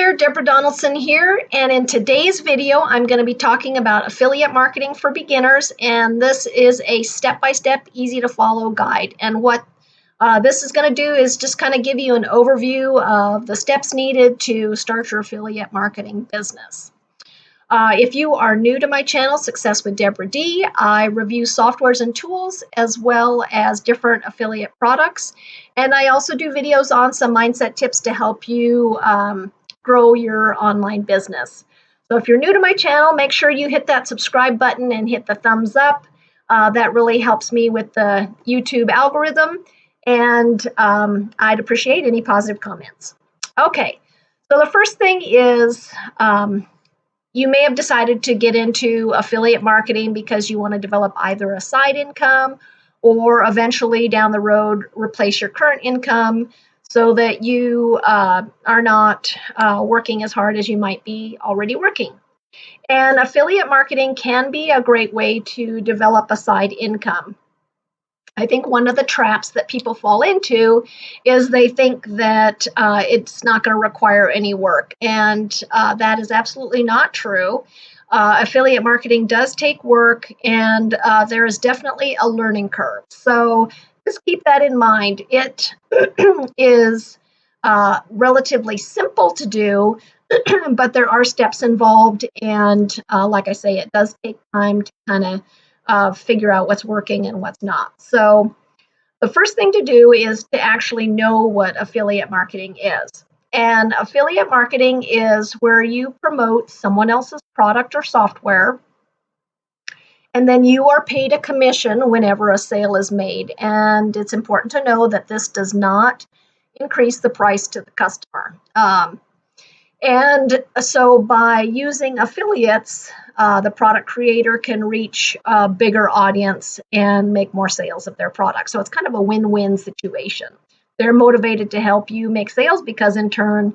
there, Deborah Donaldson here, and in today's video, I'm going to be talking about affiliate marketing for beginners, and this is a step-by-step, easy-to-follow guide. And what this is going to do is just kind of give you an overview of the steps needed to start your affiliate marketing business. If you are new to my channel, Success with Deborah D, I review softwares and tools as well as different affiliate products. And I also do videos on some mindset tips to help you grow your online business. So if you're new to my channel, make sure you hit that subscribe button and hit the thumbs up. That really helps me with the YouTube algorithm. And I'd appreciate any positive comments. Okay, so the first thing is you may have decided to get into affiliate marketing because you want to develop either a side income or eventually down the road replace your current income so that you are not working as hard as you might be already working. And affiliate marketing can be a great way to develop a side income. I think one of the traps that people fall into is they think that it's not going to require any work, and that is absolutely not true. Affiliate marketing does take work, and there is definitely a learning curve. So just keep that in mind. It is relatively simple to do, but there are steps involved, and like I say, it does take time to kind of figure out what's working and what's not. So the first thing to do is to actually know what affiliate marketing is. And affiliate marketing is where you promote someone else's product or software, and then you are paid a commission whenever a sale is made. And it's important to know that this does not increase the price to the customer. And so by using affiliates, the product creator can reach a bigger audience and make more sales of their product. So it's kind of a win-win situation. They're motivated to help you make sales because in turn,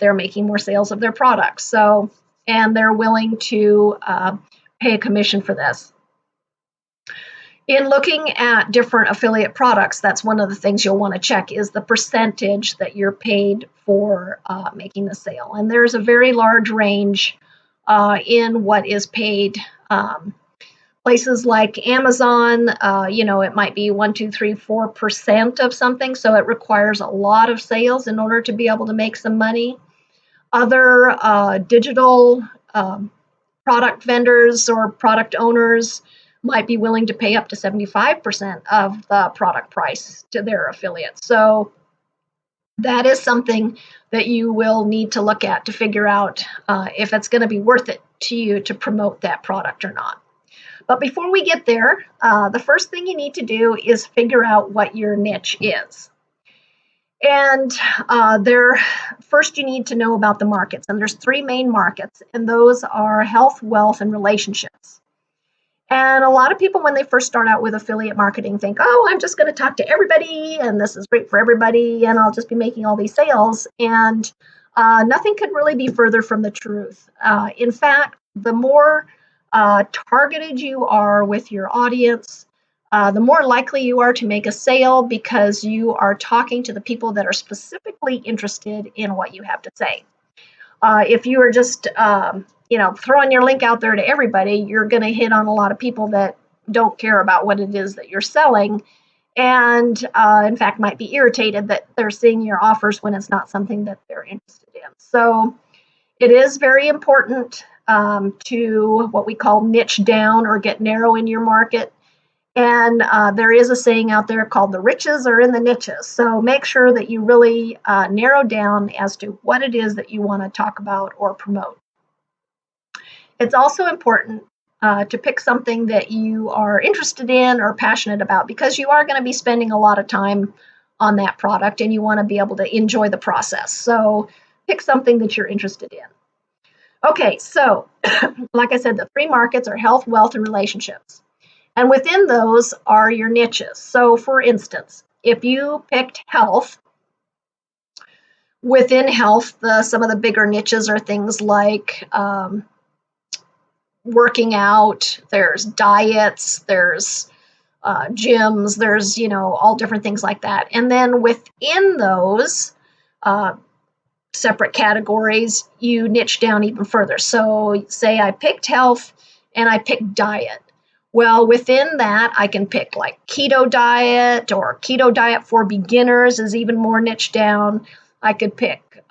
they're making more sales of their products. So, and they're willing to pay a commission for this. In looking at different affiliate products, that's one of the things you'll want to check is the percentage that you're paid for making the sale. And there's a very large range in what is paid. Places like Amazon, it might be 1, 2, 3, 4% of something. So it requires a lot of sales in order to be able to make some money. Other digital product vendors or product owners might be willing to pay up to 75% of the product price to their affiliates. So that is something that you will need to look at to figure out if it's going to be worth it to you to promote that product or not. But before we get there, the first thing you need to do is figure out what your niche is. And first you need to know about the markets. And there's 3 main markets, and those are health, wealth, and relationships. And a lot of people, when they first start out with affiliate marketing, think, oh, I'm just going to talk to everybody, and this is great for everybody, and I'll just be making all these sales. And nothing could really be further from the truth. In fact, the more targeted you are with your audience, the more likely you are to make a sale because you are talking to the people that are specifically interested in what you have to say. If you are just throwing your link out there to everybody, you're going to hit on a lot of people that don't care about what it is that you're selling, and in fact might be irritated that they're seeing your offers when it's not something that they're interested in. So it is very important to what we call niche down or get narrow in your market. And there is a saying out there called the riches are in the niches. So make sure that you really narrow down as to what it is that you want to talk about or promote. It's also important to pick something that you are interested in or passionate about because you are going to be spending a lot of time on that product and you want to be able to enjoy the process. So pick something that you're interested in. Okay, so like I said, the 3 markets are health, wealth, and relationships. And within those are your niches. So for instance, if you picked health, within health, some of the bigger niches are things like working out, there's diets, there's gyms, there's, all different things like that. And then within those, separate categories, you niche down even further. So say I picked health and I picked diet. Well, within that, I can pick like keto diet, or keto diet for beginners is even more niche down. I could pick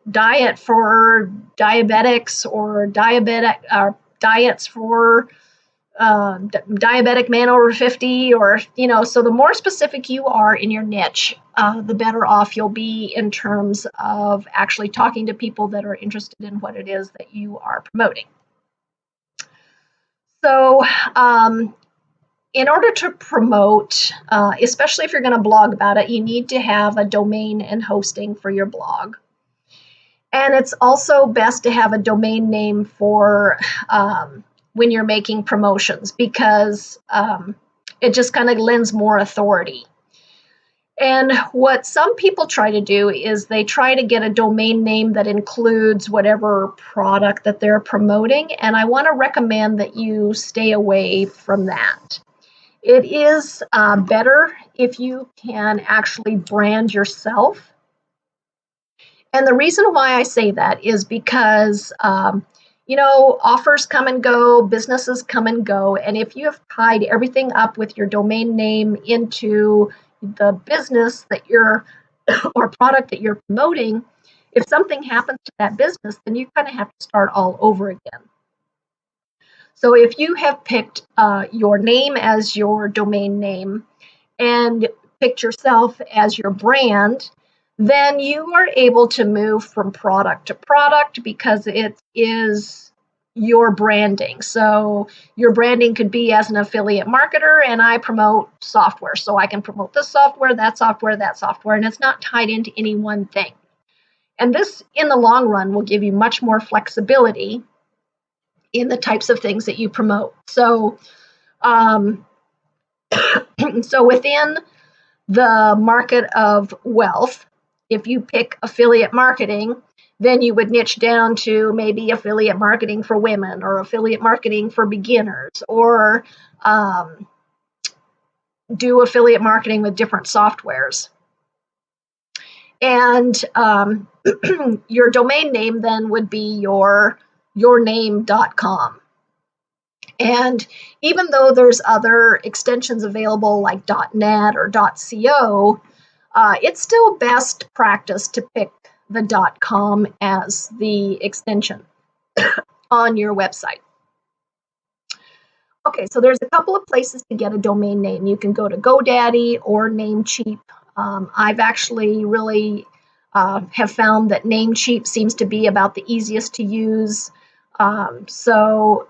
diet for diabetics, or diets for diabetic man over 50, or, so the more specific you are in your niche, the better off you'll be in terms of actually talking to people that are interested in what it is that you are promoting. So in order to promote, especially if you're going to blog about it, you need to have a domain and hosting for your blog. And it's also best to have a domain name for when you're making promotions, because it just kind of lends more authority. And what some people try to do is they try to get a domain name that includes whatever product that they're promoting. And I want to recommend that you stay away from that. It is better if you can actually brand yourself. And the reason why I say that is because, offers come and go, businesses come and go. And if you have tied everything up with your domain name into the business that you're, or product that you're promoting, if something happens to that business, then you kind of have to start all over again. So if you have picked your name as your domain name and picked yourself as your brand, then you are able to move from product to product because it is your branding. So your branding could be as an affiliate marketer, and I promote software. So I can promote this software, that software, that software, and it's not tied into any one thing. And this, in the long run, will give you much more flexibility in the types of things that you promote. So, so within the market of wealth, if you pick affiliate marketing, then you would niche down to maybe affiliate marketing for women, or affiliate marketing for beginners, or do affiliate marketing with different softwares. And your domain name then would be yourname.com. And even though there's other extensions available like .net or .co, it's still best practice to pick the .com as the extension on your website. Okay, so there's a couple of places to get a domain name. You can go to GoDaddy or Namecheap. I've actually really have found that Namecheap seems to be about the easiest to use. So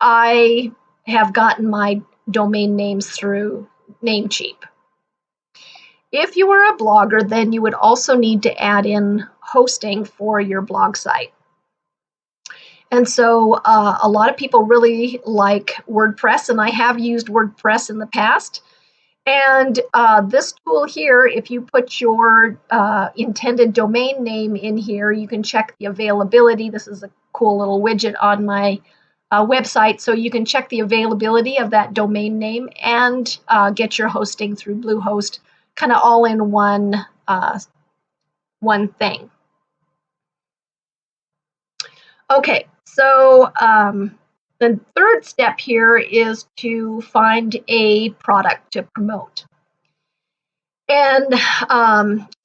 I have gotten my domain names through Namecheap. If you are a blogger, then you would also need to add in hosting for your blog site. And so a lot of people really like WordPress, and I have used WordPress in the past. And this tool here, if you put your intended domain name in here, you can check the availability. This is a cool little widget on my website, so you can check the availability of that domain name and get your hosting through Bluehost, kind of all in one thing. Okay, so the third step here is to find a product to promote. And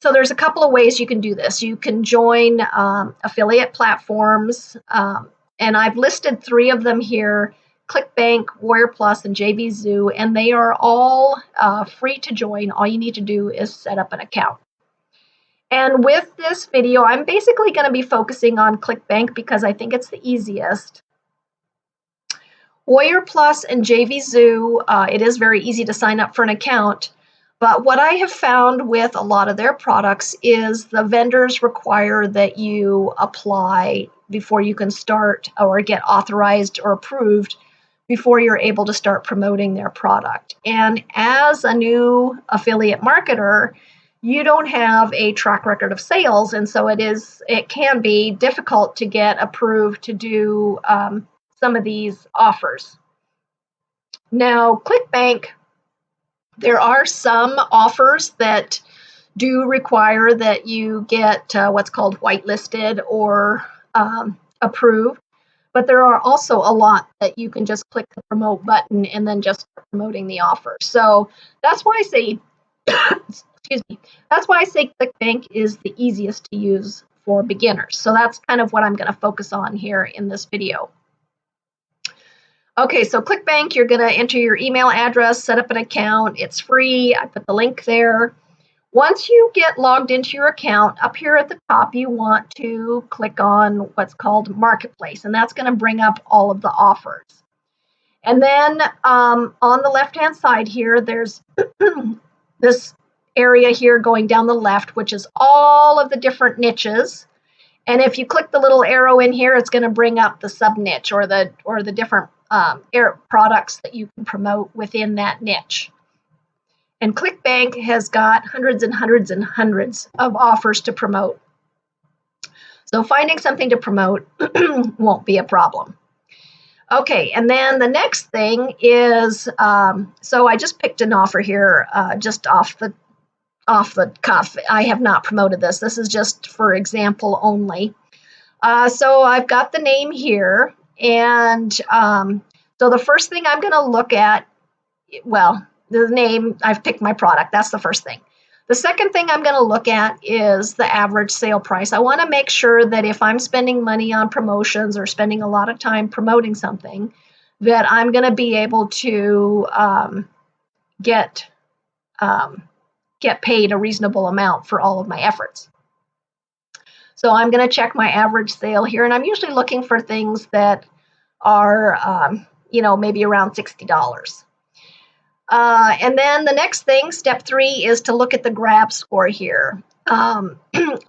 so there's a couple of ways you can do this. You can join affiliate platforms, and I've listed 3 of them here: ClickBank, Warrior Plus, and JVZoo, and they are all free to join. All you need to do is set up an account. And with this video, I'm basically going to be focusing on ClickBank because I think it's the easiest. Warrior Plus and JVZoo, it is very easy to sign up for an account. But what I have found with a lot of their products is the vendors require that you apply before you can start, or get authorized or approved before you're able to start promoting their product. And as a new affiliate marketer, you don't have a track record of sales, and so it can be difficult to get approved to do some of these offers. Now, ClickBank, there are some offers that do require that you get what's called whitelisted or approved. But there are also a lot that you can just click the promote button and then just start promoting the offer. So that's why I say, excuse me, that's why I say ClickBank is the easiest to use for beginners. So that's kind of what I'm going to focus on here in this video. Okay, so ClickBank, you're going to enter your email address, set up an account. It's free. I put the link there. Once you get logged into your account, up here at the top, you want to click on what's called Marketplace, and that's going to bring up all of the offers. And then on the left-hand side here, there's this area here going down the left, which is all of the different niches. And if you click the little arrow in here, it's going to bring up the sub-niche or the different products that you can promote within that niche. And ClickBank has got hundreds and hundreds and hundreds of offers to promote. So finding something to promote won't be a problem. Okay, and then the next thing is, so I just picked an offer here just off the cuff. I have not promoted this. This is just for example only. So I've got the name here, and so the first thing I'm going to look at, well, the name, I've picked my product. That's the first thing. The second thing I'm going to look at is the average sale price. I want to make sure that if I'm spending money on promotions or spending a lot of time promoting something, that I'm going to be able to get paid a reasonable amount for all of my efforts. So I'm going to check my average sale here, and I'm usually looking for things that are, maybe around $60. And then the next thing, step 3, is to look at the grab score here. A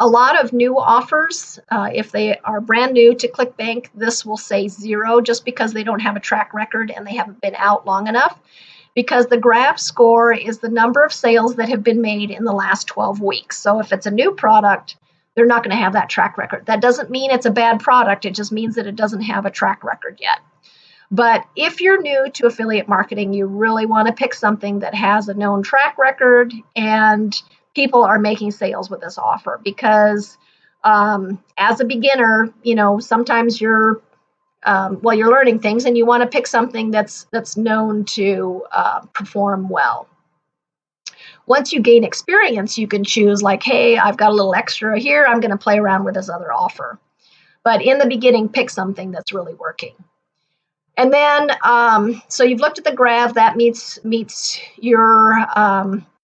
lot of new offers, if they are brand new to ClickBank, this will say 0 just because they don't have a track record and they haven't been out long enough. Because the grab score is the number of sales that have been made in the last 12 weeks. So if it's a new product, they're not going to have that track record. That doesn't mean it's a bad product. It just means that it doesn't have a track record yet. But if you're new to affiliate marketing, you really want to pick something that has a known track record and people are making sales with this offer. Because as a beginner, sometimes you're learning things and you want to pick something that's known to perform well. Once you gain experience, you can choose like, hey, I've got a little extra here. I'm going to play around with this other offer. But in the beginning, pick something that's really working. And then, so you've looked at the graph, that meets your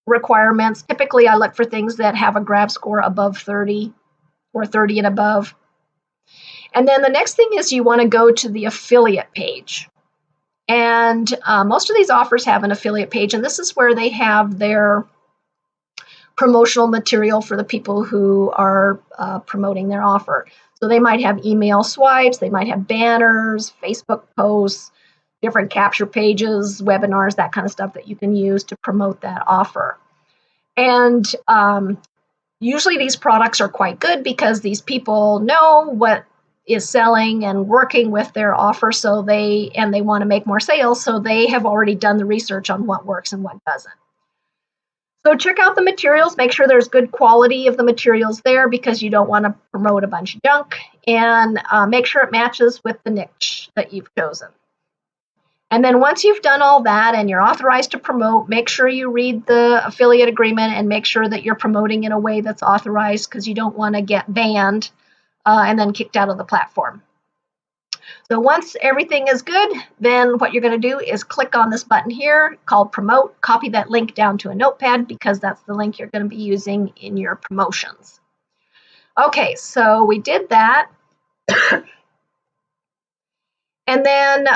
requirements. Typically, I look for things that have a grab score above 30 or 30 and above. And then the next thing is you want to go to the affiliate page. And most of these offers have an affiliate page, and this is where they have their promotional material for the people who are promoting their offer. So they might have email swipes, they might have banners, Facebook posts, different capture pages, webinars, that kind of stuff that you can use to promote that offer. And usually these products are quite good because these people know what is selling and working with their offer, so they want to make more sales, so they have already done the research on what works and what doesn't. So check out the materials, make sure there's good quality of the materials there because you don't want to promote a bunch of junk, and make sure it matches with the niche that you've chosen. And then once you've done all that and you're authorized to promote, make sure you read the affiliate agreement and make sure that you're promoting in a way that's authorized because you don't want to get banned and then kicked out of the platform. So once everything is good, then what you're going to do is click on this button here called Promote, copy that link down to a notepad because that's the link you're going to be using in your promotions. Okay, so we did that. And then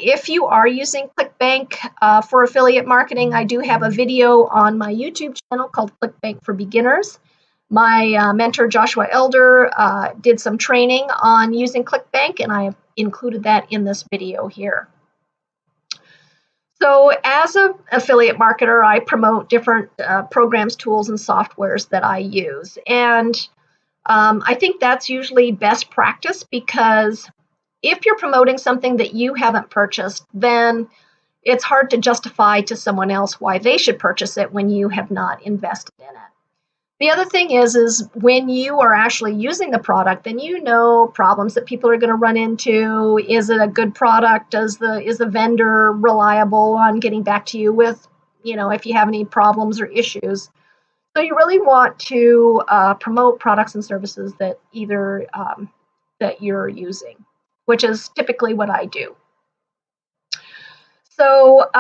if you are using ClickBank for affiliate marketing, I do have a video on my YouTube channel called ClickBank for Beginners. My mentor, Joshua Elder, did some training on using ClickBank, and I have included that in this video here. So as an affiliate marketer, I promote different programs, tools, and softwares that I use. And I think that's usually best practice because if you're promoting something that you haven't purchased, then it's hard to justify to someone else why they should purchase it when you have not invested in it. The other thing is when you are actually using the product, then you know problems that people are going to run into. Is it a good product? Is the vendor reliable on getting back to you with, if you have any problems or issues? So you really want to promote products and services that either that you're using, which is typically what I do. So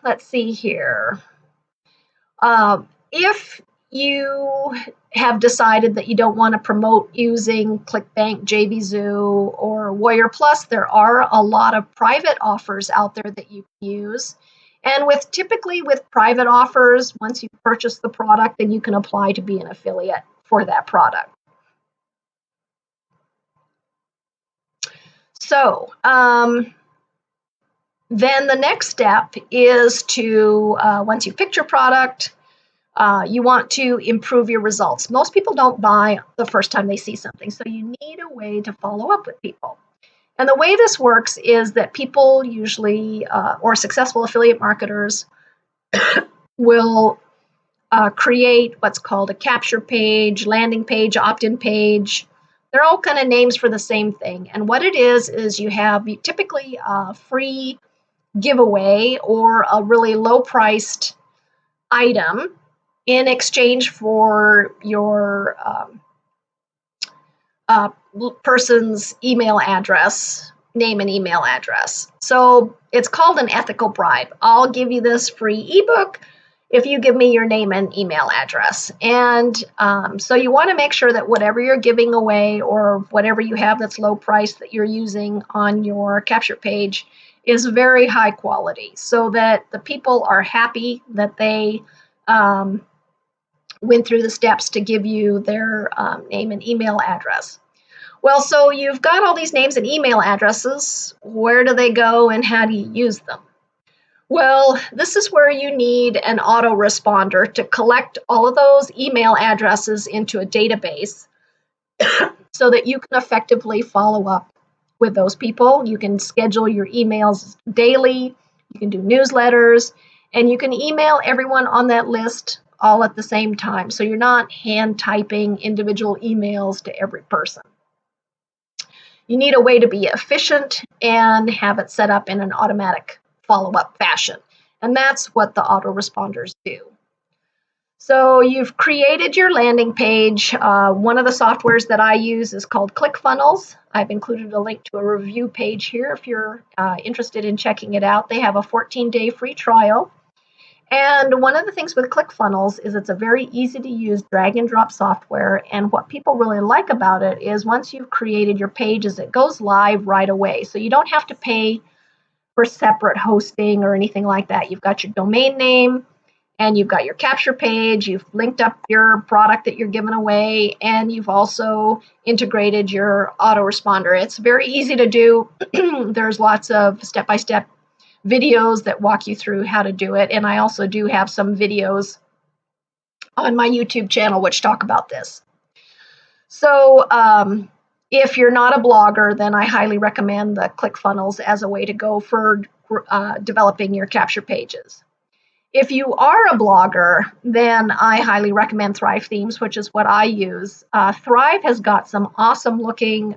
let's see here. If you have decided that you don't want to promote using ClickBank, JVZoo, or Warrior Plus, there are a lot of private offers out there that you can use. And typically with private offers, once you purchase the product, then you can apply to be an affiliate for that product. So then the next step is to, once you've picked your product, you want to improve your results. Most people don't buy the first time they see something, so you need a way to follow up with people. And the way this works is that people usually, or successful affiliate marketers, will create what's called a capture page, landing page, opt-in page. They're all kind of names for the same thing. And what it is you have typically a free giveaway or a really low-priced item in exchange for your person's email address, name and email address. So it's called an ethical bribe. I'll give you this free ebook if you give me your name and email address. And so you want to make sure that whatever you're giving away or whatever you have that's low price that you're using on your capture page is very high quality, so that the people are happy that they went through the steps to give you their name and email address. Well, so you've got all these names and email addresses. Where do they go and how do you use them? Well, this is where you need an autoresponder to collect all of those email addresses into a database so that you can effectively follow up with those people. You can schedule your emails daily, you can do newsletters, and you can email everyone on that list all at the same time. So you're not hand typing individual emails to every person. You need a way to be efficient and have it set up in an automatic follow-up fashion. And that's what the autoresponders do. So you've created your landing page. One of the softwares that I use is called ClickFunnels. I've included a link to a review page here if you're interested in checking it out. They have a 14-day free trial. And one of the things with ClickFunnels is it's a very easy to use drag and drop software. And what people really like about it is once you've created your pages, it goes live right away. So you don't have to pay for separate hosting or anything like that. You've got your domain name and you've got your capture page. You've linked up your product that you're giving away, and you've also integrated your autoresponder. It's very easy to do. There's lots of step-by-step videos that walk you through how to do it. And I also do have some videos on my YouTube channel which talk about this. So if you're not a blogger, then I highly recommend the ClickFunnels as a way to go for developing your capture pages. If you are a blogger, then I highly recommend Thrive Themes, which is what I use. Thrive has got some awesome looking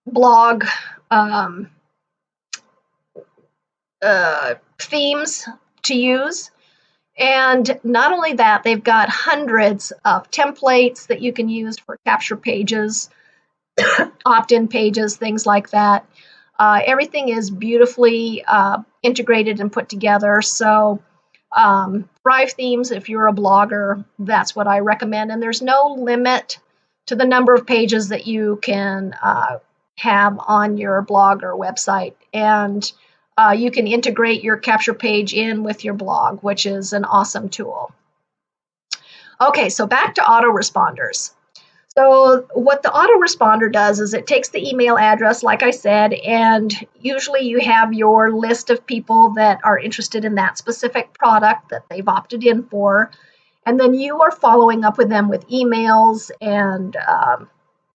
blog themes to use. And not only that, they've got hundreds of templates that you can use for capture pages, opt-in pages, things like that. Everything is beautifully integrated and put together. So Thrive Themes, if you're a blogger, that's what I recommend. And there's no limit to the number of pages that you can have on your blog or website. And you can integrate your capture page in with your blog, which is an awesome tool. Okay, so back to autoresponders. So what the autoresponder does is it takes the email address, like I said, and usually you have your list of people that are interested in that specific product that they've opted in for. And then you are following up with them with emails and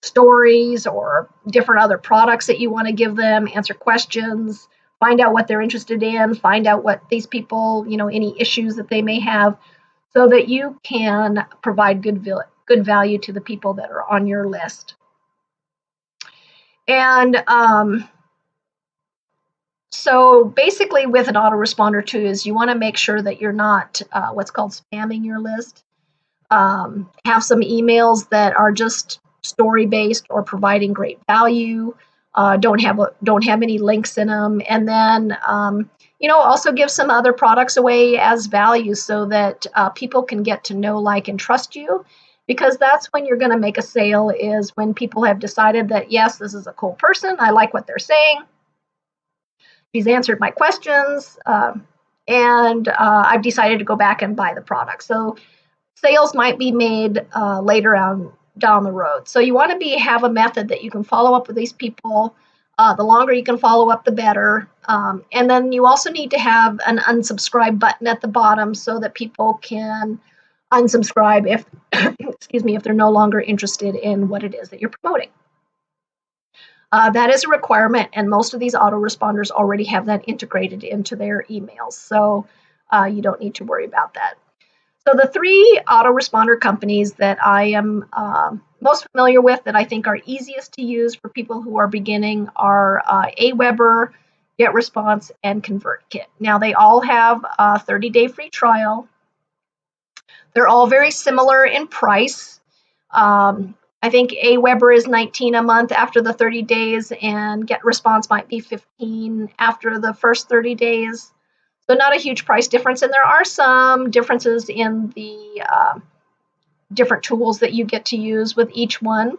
stories or different other products that you want to give them, answer questions, find out what they're interested in, find out what these people, any issues that they may have. so that you can provide good value to the people that are on your list. And so basically with an autoresponder too is you want to make sure that you're not what's called spamming your list. Have some emails that are just story-based or providing great value. Don't have any links in them, and then also give some other products away as value so that people can get to know, like, and trust you. Because that's when you're going to make a sale, is when people have decided that, yes, this is a cool person. I like what they're saying. She's answered my questions, and I've decided to go back and buy the product. So sales might be made later on down the road. So you want to have a method that you can follow up with these people. The longer you can follow up, the better. And then you also need to have an unsubscribe button at the bottom so that people can unsubscribe if, excuse me, if they're no longer interested in what it is that you're promoting. That is a requirement, and most of these autoresponders already have that integrated into their emails. So you don't need to worry about that. So the 3 autoresponder companies that I am most familiar with, that I think are easiest to use for people who are beginning, are Aweber, GetResponse, and ConvertKit. Now, they all have a 30-day free trial. They're all very similar in price. I think Aweber is $19 a month after the 30 days, and GetResponse might be $15 after the first 30 days. So not a huge price difference, and there are some differences in the different tools that you get to use with each one.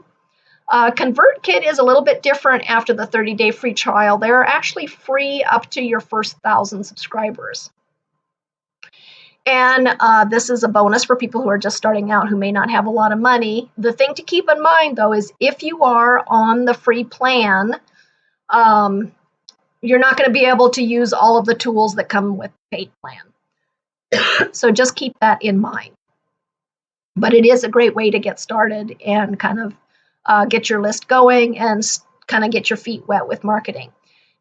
ConvertKit is a little bit different after the 30-day free trial. They're actually free up to your first 1,000 subscribers. And this is a bonus for people who are just starting out, who may not have a lot of money. The thing to keep in mind, though, is if you are on the free plan, you're not going to be able to use all of the tools that come with the paid plan. So just keep that in mind. But it is a great way to get started and kind of get your list going and kind of get your feet wet with marketing.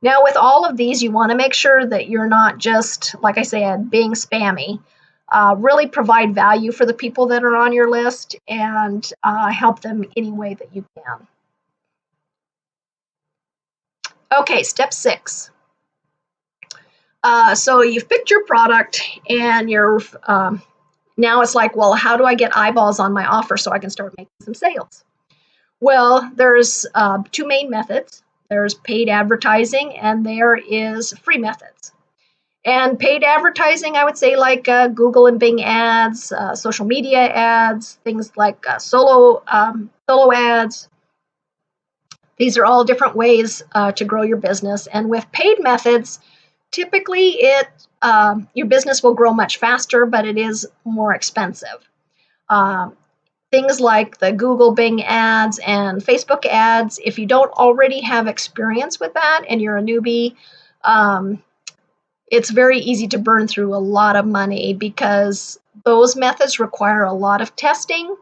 Now, with all of these, you want to make sure that you're not just, like I said, being spammy. Really provide value for the people that are on your list and help them any way that you can. Okay, step 6. So you've picked your product, and you're now it's like, well, how do I get eyeballs on my offer so I can start making some sales? Well, there's 2 main methods. There's paid advertising, and there is free methods. And paid advertising, I would say, like Google and Bing ads, social media ads, things like solo ads. These are all different ways to grow your business. And with paid methods, typically your business will grow much faster, but it is more expensive. Things like the Google, Bing ads and Facebook ads, if you don't already have experience with that and you're a newbie, it's very easy to burn through a lot of money, because those methods require a lot of testing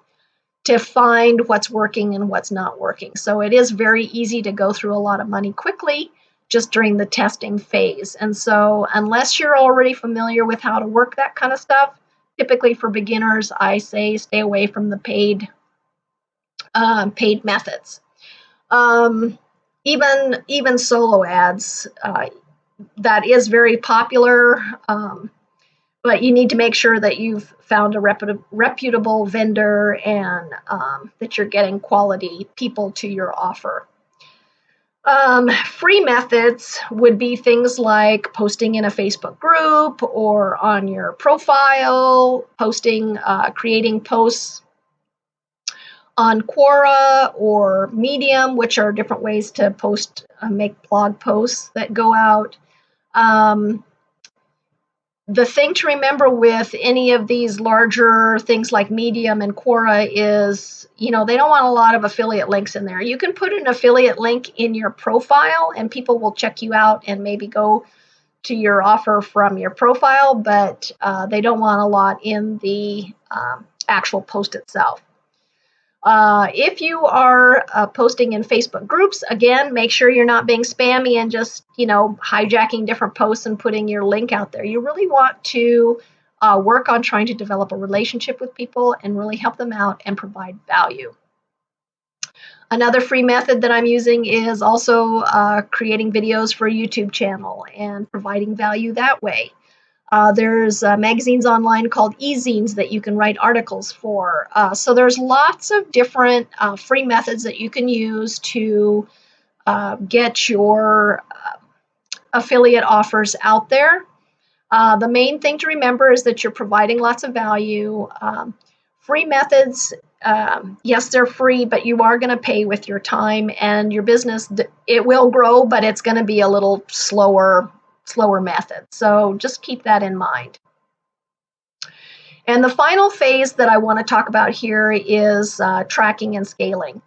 to find what's working and what's not working. So it is very easy to go through a lot of money quickly just during the testing phase. And so unless you're already familiar with how to work that kind of stuff, typically for beginners, I say stay away from the paid methods. Even solo ads, that is very popular, but you need to make sure that you've found a reputable vendor and that you're getting quality people to your offer. Free methods would be things like posting in a Facebook group or on your profile, creating posts on Quora or Medium, which are different ways to post, make blog posts that go out. The thing to remember with any of these larger things like Medium and Quora is, they don't want a lot of affiliate links in there. You can put an affiliate link in your profile and people will check you out and maybe go to your offer from your profile, but they don't want a lot in the actual post itself. If you are posting in Facebook groups, again, make sure you're not being spammy and just, hijacking different posts and putting your link out there. You really want to work on trying to develop a relationship with people and really help them out and provide value. Another free method that I'm using is also creating videos for a YouTube channel and providing value that way. There's magazines online called e-zines that you can write articles for. So there's lots of different free methods that you can use to get your affiliate offers out there. The main thing to remember is that you're providing lots of value. Free methods, yes, they're free, but you are going to pay with your time, and your business, it will grow, but it's going to be a little slower method. So just keep that in mind. And the final phase that I want to talk about here is tracking and scaling.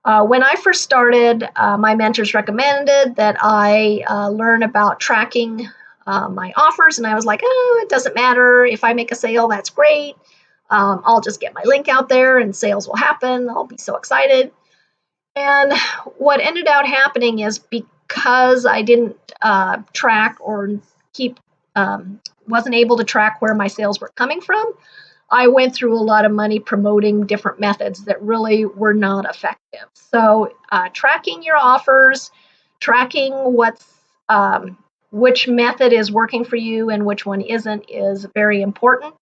When I first started, my mentors recommended that I learn about tracking my offers, and I was like, oh, it doesn't matter. If I make a sale, that's great. I'll just get my link out there and sales will happen. I'll be so excited. And what ended up happening is, because I didn't track or wasn't able to track where my sales were coming from, I went through a lot of money promoting different methods that really were not effective. So tracking your offers, tracking which method is working for you and which one isn't is very important.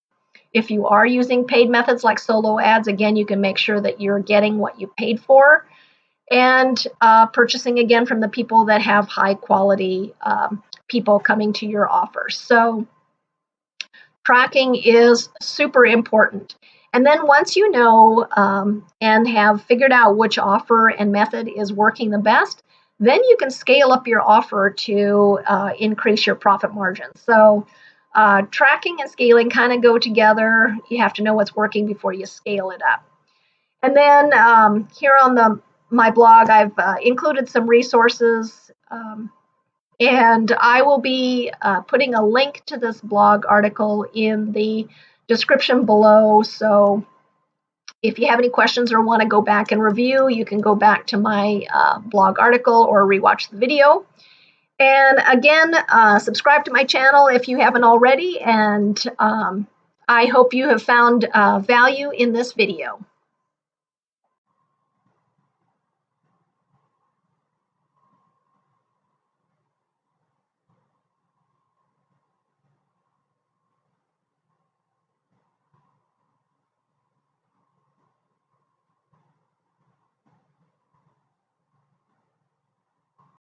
If you are using paid methods like solo ads, again, you can make sure that you're getting what you paid for, and purchasing again from the people that have high quality people coming to your offers. So tracking is super important. And then once you know and have figured out which offer and method is working the best, then you can scale up your offer to increase your profit margin. So tracking and scaling kind of go together. You have to know what's working before you scale it up. And then here on my blog, I've included some resources, and I will be putting a link to this blog article in the description below. So if you have any questions or want to go back and review, you can go back to my blog article or rewatch the video. And again, subscribe to my channel if you haven't already, and I hope you have found value in this video.